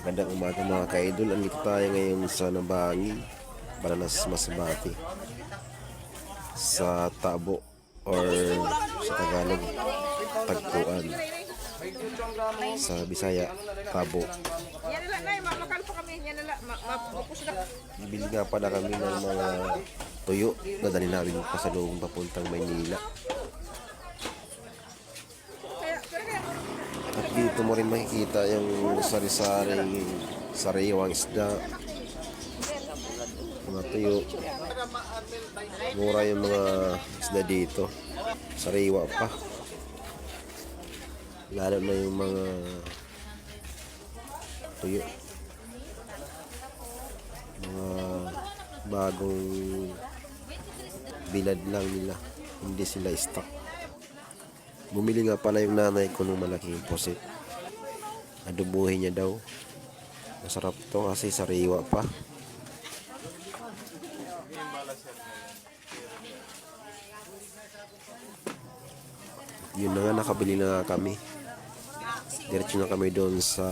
Magandang umaga mga ka-idol. Andito tayo ngayon sa Nabangin, Bananas, Masbate, sa Tabo or sa Tagalog Tagpuan, sa Bisaya Tabo. Bibili nga pala kami ng mga tuyo na dali namin pa sa loob papuntang Maynila. At dito mo rin makikita yung sari-saring sariwang isda, mga tuyo. Mura yung mga isda dito, sariwa pa, lalo na yung mga tuyo, mga bagong bilad lang nila, hindi sila stock. Bumili nga pala yung nanay ko ng malaking pusit. Adubuhin niya daw. Masarap to kasi sariwa pa. Yun na nga, nakabili na nga kami. Diretso na kami doon sa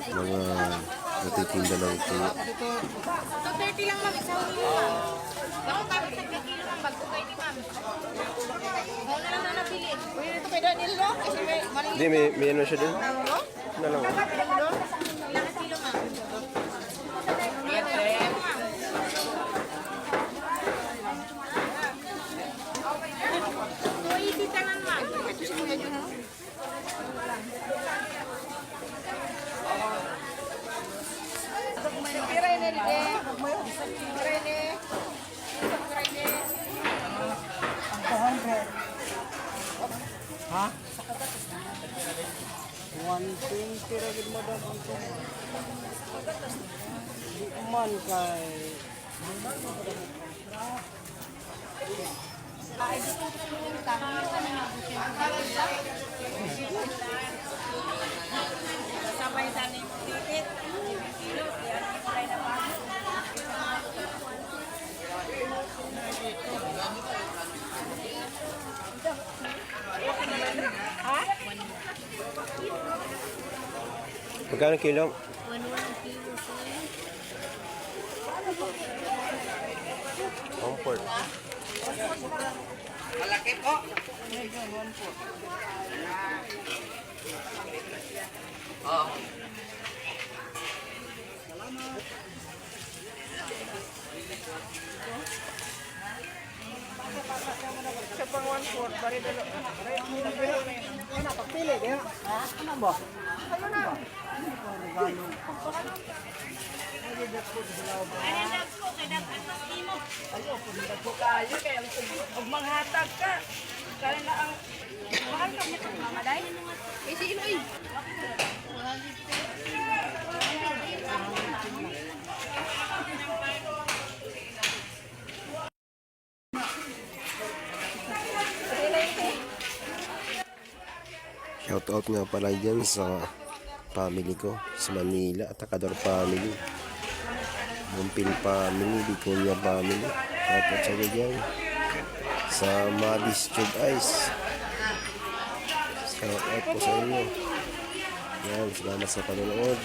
mga natitinda ng tuyo. 230 lang, ma'am. Sa huli lang. Bakit tapos sa kilo ng bago kayo ni ma'am? Ako na lang na nabili. Pwede ito kay Daniel, no? Kasi may mali. Hindi, may ano siya doon? Na lang. Ilang kilo, ma'am? Tanan, ma'am. Ito siya mga yun, no? Piray na rin eh. Piray na eh. Piray na eh. Ha? 120 rin mo daw ang di man kay Ay, dito ko yung kami. Sabay sa ning titit. Kilo, yan ang kulay na pa. Ha? Magkano kilo? 1 kilo, sir. Comfort. malaki po. Oh. Sa pang 1/4 bari dalo. Ano pagpili dia? Ha? Ano ba? Ano na? Ay, nagpo, kay dapat ng imo. Ayo, kung po kayo kaya ug manghatag ka. Kaya na ang Mahal ka nito, mama, dahil. Eh, si Iloy. Shoutout nga pala dyan sa family ko sa Manila, Takador family, Bumpil family, Biconia family. Shoutout sa dyan sa Madis Tube Ice. Shoutout po sa inyo. Yan, salamat sa panonood.